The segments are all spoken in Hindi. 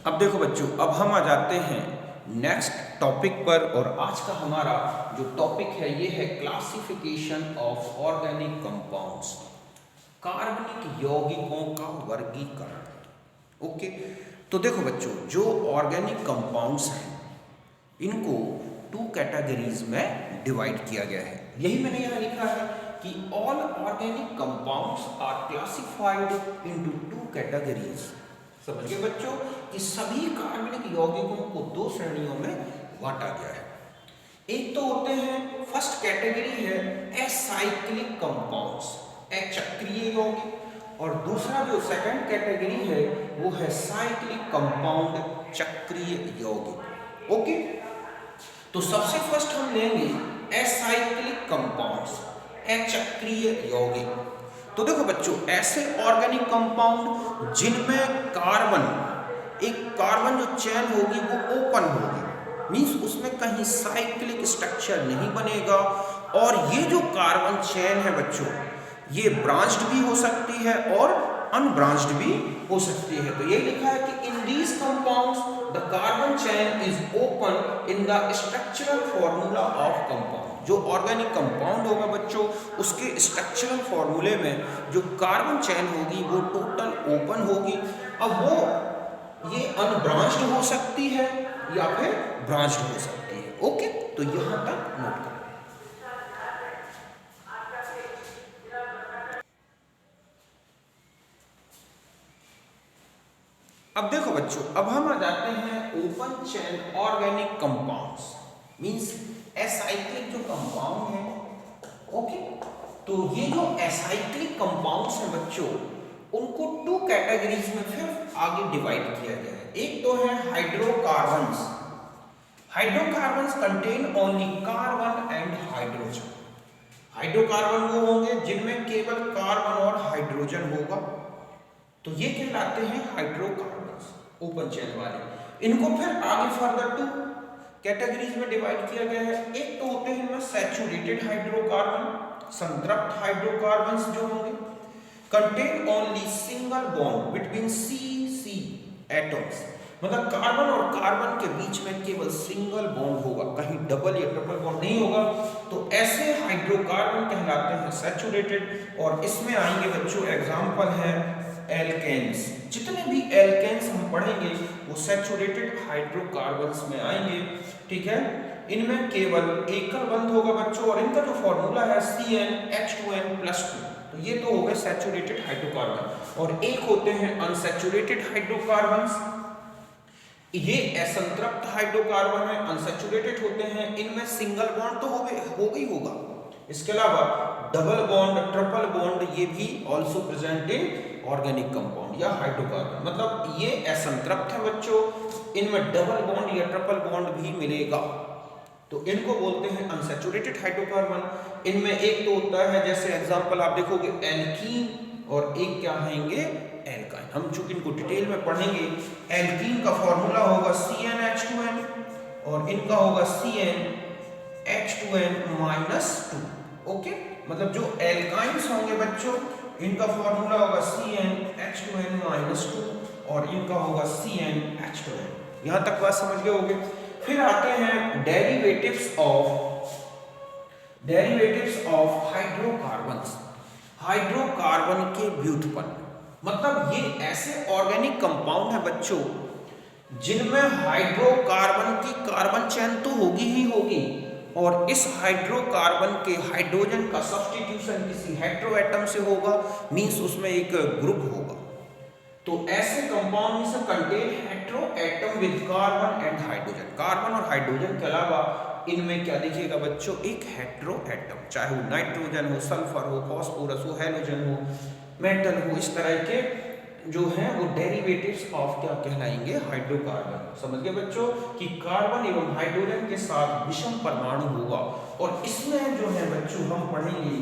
अब देखो बच्चों, अब हम आ जाते हैं नेक्स्ट टॉपिक पर। और आज का हमारा जो टॉपिक है ये है क्लासिफिकेशन ऑफ ऑर्गेनिक कंपाउंड्स, कार्बनिक यौगिकों का वर्गीकरण। ओके, तो देखो बच्चों, जो ऑर्गेनिक कंपाउंड्स हैं इनको टू कैटेगरीज में डिवाइड किया गया है। यही मैंने यहाँ लिखा है कि all organic compounds are classified into two categories. समझ गए बच्चों कि सभी कार्बनिक यौगिकों को दो श्रेणियों में बांटा गया है। एक तो होते हैं, फर्स्ट कैटेगरी है एसाइक्लिक कंपाउंड्स, अचक्रीय यौगिक, और दूसरा जो सेकंड कैटेगरी है वो है साइक्लिक कंपाउंड, चक्रीय यौगिक। ओके, तो सबसे फर्स्ट हम लेंगे एसाइक्लिक कंपाउंड्स, अचक्रीय यौगिक। तो देखो बच्चों, ऐसे ऑर्गेनिक कंपाउंड जिनमें कार्बन, एक कार्बन जो चेन होगी वो ओपन होगी, मींस उसमें कहीं साइक्लिक स्ट्रक्चर नहीं बनेगा। और ये जो कार्बन चेन है बच्चों, ये ब्रांच्ड भी हो सकती है और अनब्रांच्ड भी हो सकती है। तो ये लिखा है कि in these compounds the carbon chain is open in the structural formula of compound. जो ऑर्गेनिक कंपाउंड होगा बच्चों, उसके स्ट्रक्चरल फॉर्मूले में जो कार्बन चेन होगी वो टोटल ओपन होगी। अब वो ये अनब्रांच्ड हो सकती है या फिर ब्रांच्ड हो सकती है। ओके, तो यहां तक नोट करें। अब देखो बच्चों, अब हम आ जाते हैं open chain organic compounds, means acyclic जो कंपाउंड है। ओके, तो ये जो एसाइक्लिक कंपाउंड्स हैं बच्चों, उनको टू कैटेगरीज में फिर आगे डिवाइड किया गया है। एक तो है hydrocarbons. Hydrocarbons contain only carbon and hydrogen. Hydrocarbon वो होंगे जिनमें केवल कार्बन और हाइड्रोजन होगा, तो ये कहलाते हैं हाइड्रोकार्बन्स, ओपन चेन वाले। इनको फिर आगे फर्दर टू कैटेगरीज में डिवाइड किया गया है। एक तो होते हैं इनमें सैचुरेटेड हाइड्रोकार्बन, संतृप्त हाइड्रोकार्बन्स जो होंगे, contain only single bond between C atoms, मतलब कार्बन और कार्बन के बीच में केवल सिंगल बॉन्ड होगा, कहीं डबल या ट्रिपल बॉन्ड नहीं होगा। तो ऐसे हाइड्रोकार्बन कहलाते हैं सैचुरेटेड। और इसमें आएंगे बच्चों, एग्जांपल है एल्केन्स। जितने भी एल्केन्स हम पढ़ेंगे वो सैचुरेटेड हाइड्रोकार्बन्स में आएंगे। ठीक है, इनमें केवल एकल बंध होगा बच्चों, और इनका जो फॉर्मूला है CnH2n+2। तो ये तो हो गए सैचुरेटेड हाइड्रोकार्बन। और एक होते हैं अनसैचुरेटेड हाइड्रोकार्बन्स, ये असंतृप्त हाइड्रोकार्बन है, अनसैचुरेटेड होते हैं। इनमें सिंगल बॉन्ड तो हो गई होगा, इसके अलावा डबल बॉन्ड, ट्रिपल बॉन्ड ये भी also present in organic compound या हाइड्रोकार्बन। मतलब ये असंतृप्त है बच्चों, इनमें डबल बॉन्ड या ट्रिपल बॉन्ड भी मिलेगा, तो इनको बोलते हैं अनसैचुरेटेड हाइड्रोकार्बन। इनमें एक तो होता है, जैसे एग्जांपल आप देखोगे एल्कीन, और एक क्या कहेंगे एल्काइन। हम चूंकि इनको डिटेल में पढ़ेंगे, एल्कीन का फॉर्मूला होगा CnH2n और इनका होगा CnH2n-2। ओके, मतलब जो एल्काइंस होंगे बच्चों, इनका फॉर्मूला होगा CnH2n-2 और इनका होगा CnH2n। यहां तक बात समझ गए होंगे। फिर आते हैं डेरिवेटिव्स ऑफ हाइड्रोकार्बन्स। हाइड्रोकार्बन के व्युत्पन्न, मतलब ये ऐसे ऑर्गेनिक कंपाउंड है बच्चों जिनमें हाइड्रोकार्बन की कार्बन चेन तो होगी ही होगी, और इस हाइड्रोकार्बन के हाइड्रोजन का सब्स्टिट्यूशन किसी हेटेरो एटम से होगा, मींस उसमें एक ग्रुप होगा। तो ऐसे कंपाउंड से contain hetero atom with carbon and hydrogen. Carbon और हाइड्रोजन के अलावा इनमें क्या दिखेगा बच्चों, एक हेटेरो एटम, चाहे वो नाइट्रोजन हो, सल्फर हो, फास्फोरस हो, हैलोजन हो, मेटल हो, इस तरह के जो हैं वो डेरिवेटिव्स ऑफ क्या कहलाएंगे, हाइड्रोकार्बन। समझ गए बच्चों कि कार्बन एवं हाइड्रोजन के साथ विषम परमाणु होगा, और इसमें जो है बच्चों हम पढ़ेंगे,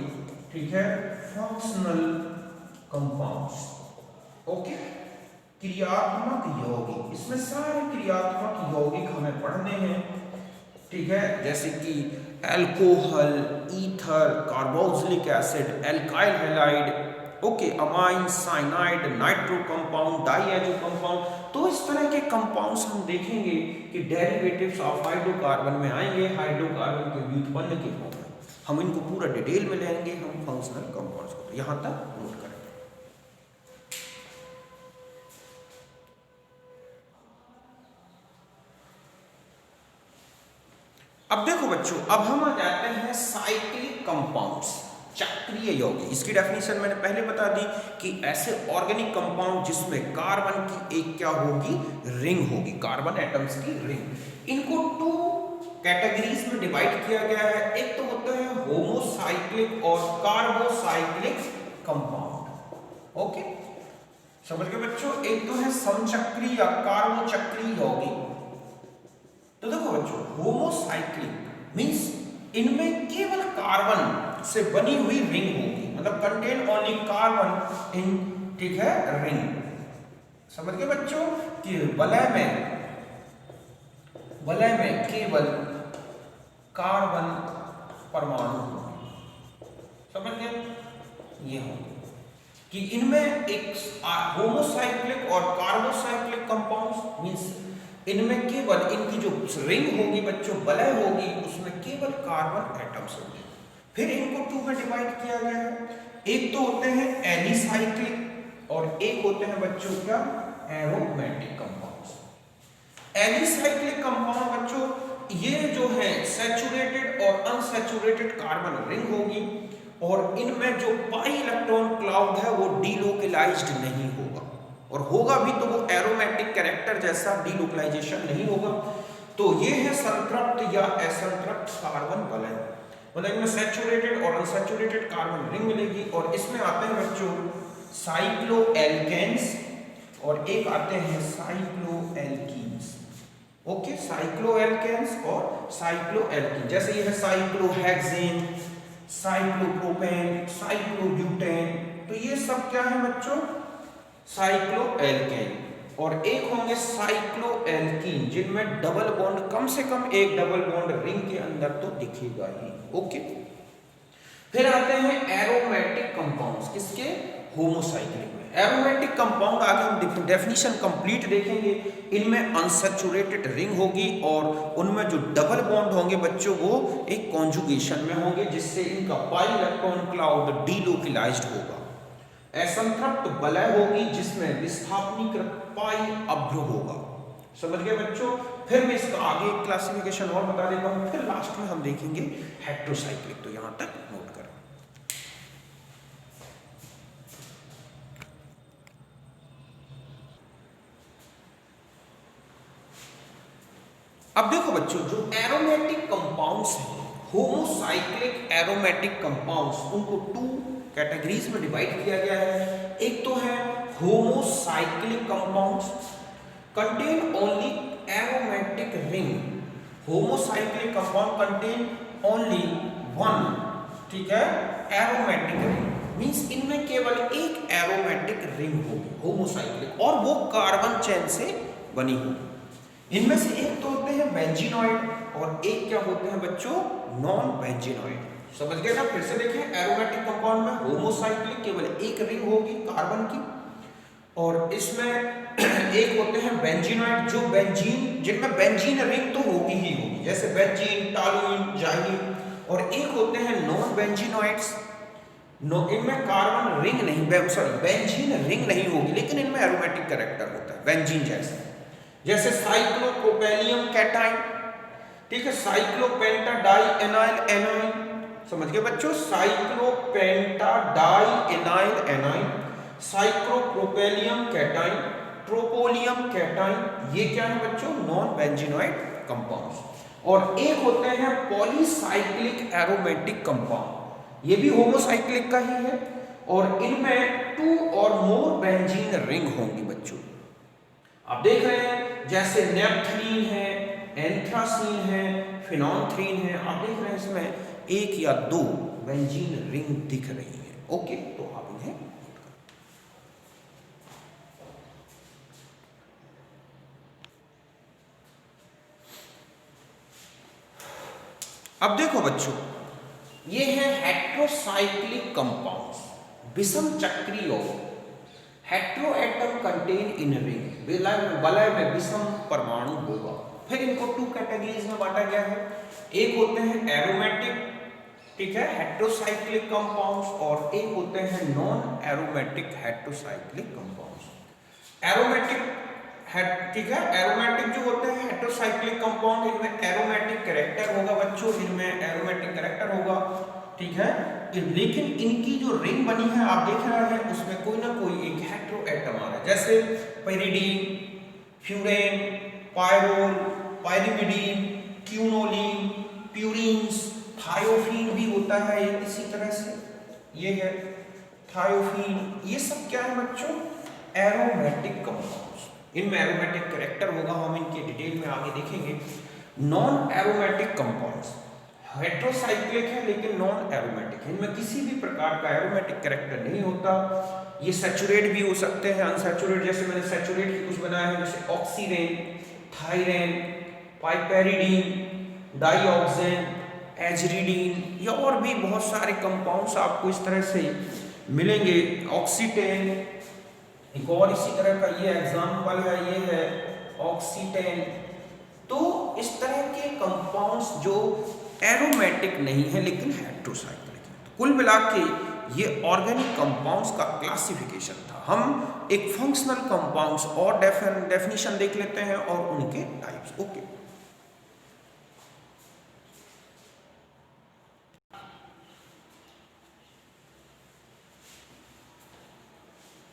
ठीक है, फंक्शनल कंपाउंड्स। ओके, क्रियात्मक यौगिक, इसमें सारे क्रियात्मक यौगिक हमें पढ़ने हैं। ठीक है, जैसे कि alcohol, ether, carboxylic acid, alkyl halide, okay, amine, cyanide, nitro compound, diazo compound. तो इस तरह के कंपाउंड्स हम देखेंगे कि डेरिवेटिव्स ऑफ हाइड्रोकार्बन में आएंगे हाइड्रोकार्बन के व्युत्पन्न के फॉर्म में। हम इनको पूरा डिटेल में लेंगे हम फंक्शनल कंपाउंड्स को। तो यहां तक नोट करें। अब देखो बच्चों, अब हम आ जाते हैं साइक्लिक कंपाउंड्स, चक्रीय यौगिक। इसकी डेफिनेशन मैंने पहले बता दी कि ऐसे ऑर्गेनिक कंपाउंड जिसमें कार्बन की एक क्या होगी, रिंग होगी, कार्बन एटम्स की रिंग। इनको टू कैटेगरीज में डिवाइड किया गया है। एक तो होते हैं होमोसाइक्लिक और कार्बोसाइक्लिक कंपाउंड। ओके, समझ गए बच्चों। एक तो है समचक्री या कार्बोचक्री यौगिक। तो देखो बच्चों, होमोसाइक्लिक मींस इनमें केवल कार्बन से बनी हुई रिंग होगी, मतलब कंटेन ओनली कार्बन इन, ठीक है, रिंग। समझ गए बच्चों कि वलय में केवल कार्बन परमाणु होंगे। समझ गए, ये होंगे कि इनमें एक होमोसाइक्लिक और कार्बोसाइक्लिक कंपाउंड्स मींस इनमें केवल इनकी जो रिंग होगी बच्चों, वलय होगी, उसमें केवल कार्बन एटम्स होंगे। फिर इनको टू में डिवाइड किया गया है। एक तो होते हैं एलिसाइक्लिक और एक होते हैं बच्चों क्या, एरोमेटिक कंपाउंड्स। एलिसाइक्लिक कंपाउंड बच्चों ये जो है सैचुरेटेड और अनसैचुरेटेड कार्बन रिंग होगी और इनमें जो पाई इलेक्ट्रॉन क्लाउड है वो डीलोकलाइज्ड नहीं होगा, और होगा भी तो वो एरोमेटिक कैरेक्टर जैसा डीलोकलाइजेशन नहीं होगा। तो ये है संतृप्त या असंतृप्त कार्बन वलय, मतलब इनमें सैचुरेटेड और अनसैचुरेटेड कार्बन रिंग मिलेगी। और इसमें आते हैं बच्चों साइक्लोएल्केन्स और एक आते हैं साइक्लोएल्कीन्स। ओके, साइक्लोएल्केन्स और साइक्लोएल्कीन, जैसे ये है साइक्लोहेक्सेन, साइक्लोप्रोपेन, साइक्लोब्यूटेन। तो ये सब क्या है बच्चों, साइक्लोएल्केन। और एक होंगे साइक्लोएल्कीन जिनमें डबल बॉन्ड, कम से कम एक डबल बॉन्ड रिंग के अंदर तो दिखेगा ही। ओके, फिर आते हैं एरोमेटिक कंपाउंड्स, किसके, होमोसाइक्लिक में। एरोमेटिक कंपाउंड आगे हम डेफिनेशन कंप्लीट देखेंगे। इनमें अनसैचुरेटेड रिंग होगी और उनमें जो डबल बॉन्ड होंगे बच्चों वो एक कॉन्जुगेशन में होंगे, जिससे इनका पाई इलेक्ट्रॉन क्लाउड डीलोकलाइज्ड होगा। असंतृप्त वलय होगी जिसमें विस्थापनीकृत पाई अभ्र होगा। समझ गए बच्चों। फिर मैं इसका आगे एक क्लासिफिकेशन और बता देता हूं, फिर लास्ट में हम देखेंगे हेट्रोसाइक्लिक। तो यहां तक नोट करें। अब देखो बच्चों, जो एरोमेटिक कंपाउंड्स हैं, होमोसाइक्लिक एरोमेटिक कंपाउंड्स, उनको टू कैटेगरीज में डिवाइड किया गया है। एक तो है homocyclic compounds contain only aromatic ring. Homocyclic compound contain only one, ठीक है, एरोमेटिक रिंग मींस इनमें केवल एक एरोमेटिक रिंग होगी होमोसाइक्लिक, और वो कार्बन चेन से बनी होगी। इनमें से एक तो होते हैं बेंजीनॉइड और एक क्या होते हैं बच्चों, नॉन बेंजीनॉइड। समझ गए ना। फिर से देखें, एरोमेटिक कंपाउंड में होमोसाइक्लिक केवल एक रिंग होगी कार्बन की, और इसमें एक होते हैं बेंजीनॉइड जो बेंजीन, जिनमें बेंजीन रिंग तो होगी ही होगी, जैसे बेंजीन, टॉलुइन, जाइलिन। और एक होते हैं नॉन बेंजीनॉइड्स, इनमें कार्बन रिंग नहीं, सॉरी बेंजीन रिंग नहीं होगी, लेकिन इनमें एरोमेटिक कैरेक्टर होता है बेंजीन जैसा, जैसे साइक्लोप्रोपेलियम कैटाइन, ठीक है, साइक्लोपेंटाडाइएनाइल एनाइन। समझ गए बच्चों, साइक्लोपेंटाडाइएनाइल एनाइन, साइक्लोप्रोपेलियम कैटाइन, ट्रोपोलियम कैटाइन, ये क्या है बच्चों, नॉन बेंजीनॉइड कंपाउंड्स। और एक होते हैं पॉलीसाइक्लिक एरोमेटिक कंपाउंड, ये भी होमोसाइक्लिक का ही है, और इनमें टू और मोर बेंजीन रिंग होंगी बच्चों। आप देख रहे हैं जैसे नेपथलीन है, एंथ्रासीन है, फिनोल्फ्थीन है, आप देख रहे हैं इसमें एक या दो बेंजीन रिंग दिख रही है। ओके, तो आप इन्हें अब देखो बच्चों, ये है हेट्रोसाइक्लिक कंपाउंड्स, विषम चक्रीय हेट्रोएटम कंटेन इन रिंग, वलय में विषम परमाणु होगा। फिर इनको टू कैटेगरीज में बांटा गया है, एक होते हैं एरोमेटिक, ठीक है, हेट्रोसाइक्लिक कंपाउंड्स, और एक होते हैं non aromatic heterocyclic compounds. Aromatic ठीक है, एरोमेटिक जो होते हैं हेट्रोसाइक्लिक कंपाउंड, इनमें एरोमेटिक कैरेक्टर होगा बच्चों, इनमें एरोमेटिक कैरेक्टर होगा, ठीक है, लेकिन इनकी जो रिंग बनी है आप देख रहे हैं उसमें कोई ना कोई एक हेट्रोएटम आ रहा है, जैसे pyridine, furan, pyrrole, pyrimidine, quinoline, purines, thiophene भी होता है ये इसी तरह से, ये है थायोफीन, ये सब क्या है बच्चों, एरोमेटिक कंपाउंड्स, इनमें एरोमेटिक कैरेक्टर होगा, हम इनके डिटेल में आगे देखेंगे। नॉन एरोमेटिक कंपाउंड्स हेट्रोसाइक्लिक है लेकिन नॉन एरोमेटिक है, इनमें किसी भी प्रकार का एरोमेटिक कैरेक्टर नहीं होता, ये सैचुरेट भी हो सकते हैं, अनसैचुरेट, जैसे मैंने सैचुरेट की कुछ बनाया है, जैसे ऑक्सीरेन, थायरेन, पाइपेरिडीन, डाइऑक्सेन, एजरिडीन, या और भी बहुत सारे कंपाउंड्स आपको इस तरह से मिलेंगे, ऑक्सीटेन, एक और इसी तरह का ये एग्जाम्पल है, ये है ऑक्सीटेन। तो इस तरह के कंपाउंड्स जो एरोमेटिक नहीं है लेकिन हेट्रोसाइक्लिक है। तो कुल मिला के ये ऑर्गेनिक कंपाउंड्स का क्लासिफिकेशन था। हम एक फंक्शनल कंपाउंड्स और डेफिनेशन देख लेते हैं और उनके टाइप्स। ओके,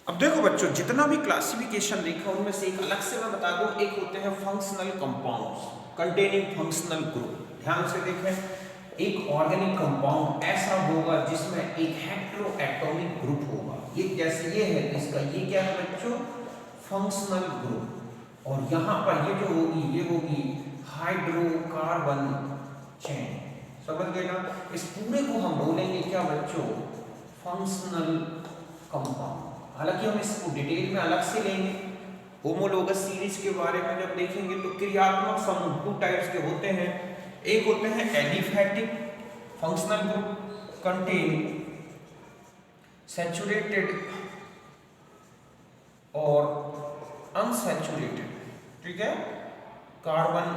अब देखो बच्चों, जितना भी क्लासिफिकेशन देखा उनमें से एक अलग से मैं बता दूं, एक होते हैं functional compounds containing functional group. ध्यान से देखें, एक ऑर्गेनिक कंपाउंड ऐसा होगा जिसमें एक हेट्रोएटॉमिक ग्रुप होगा, ये जैसे ये है, इसका ये क्या है बच्चों, फंक्शनल ग्रुप, और यहाँ पर ये जो होगी ये होगी हाइड्रोकार्बन चेन। समझ गए ना? इस पूरे को हम बोलेंगे क्या बच्चों, फंक्शनल कंपाउंड। हालांकि हम इसको डिटेल में अलग से लेंगे, होमोलोगस सीरीज के बारे में जब देखेंगे तो क्रियात्मक समूह टू टाइप्स के होते हैं, एक होते हैं aliphatic functional group contain saturated और अनसैचुरेटेड, ठीक है, कार्बन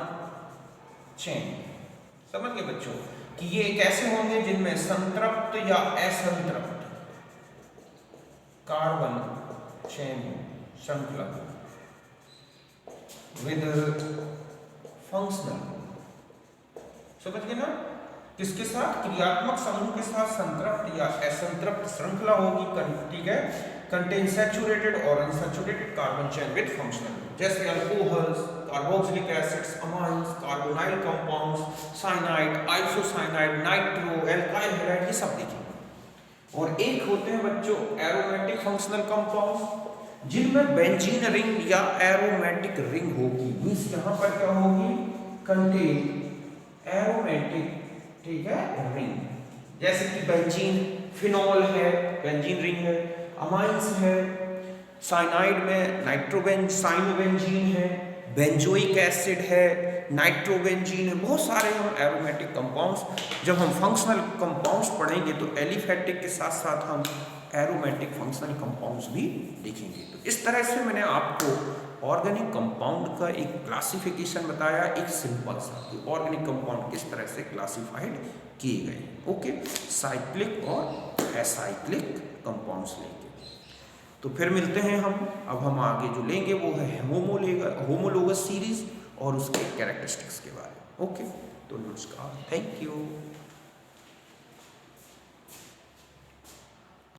चेन। समझ गए बच्चों कि ये कैसे होंगे, जिनमें संतृप्त या असंतृप्त कार्बन चेन श्रृंखला विद फंक्शनल, समझ गए ना, किसके साथ, क्रियात्मक समूह के साथ संतृप्त या असंतृप्त श्रृंखला होगी, ठीक है, कंटेन सैचुरेटेड और unsaturated carbon chain with functional, जैसे alcohols, carboxylic acids, amines, carbonyl compounds, cyanide, isocyanide, nitro, alkyl halide, ये सब देखेंगे। और एक होते हैं बच्चों एरोमेटिक फंक्शनल कंपाउंड्स जिनमें बेंजीन रिंग या एरोमेटिक रिंग होगी, मींस यहाँ पर क्या होगी, कंटेन एरोमेटिक, ठीक है, रिंग, जैसे कि बेंजीन, फिनॉल है, बेंजीन रिंग है, अमाइंस है, साइनाइड में साइनोबेंजीन है, बेंजोइक एसिड है, नाइट्रोबेंजीन है, बहुत सारे हम एरोमेटिक कंपाउंड्स। जब हम फंक्शनल कंपाउंड्स पढ़ेंगे तो एलिफैटिक के साथ साथ हम एरोमेटिक फंक्शनल कंपाउंड्स भी देखेंगे। तो इस तरह से मैंने आपको ऑर्गेनिक कंपाउंड का एक क्लासिफिकेशन बताया, एक सिंपल सा ऑर्गेनिक कंपाउंड किस तरह से क्लासिफाइड किए गए। ओके, साइक्लिक और एसाइक्लिक कंपाउंड्स लेंगे। तो फिर मिलते हैं हम, अब हम आगे जो लेंगे वो है होमोलोगस सीरीज और उसके कैरेक्टरिस्टिक्स के बारे में। ओके, तो नमस्कार, थैंक यू।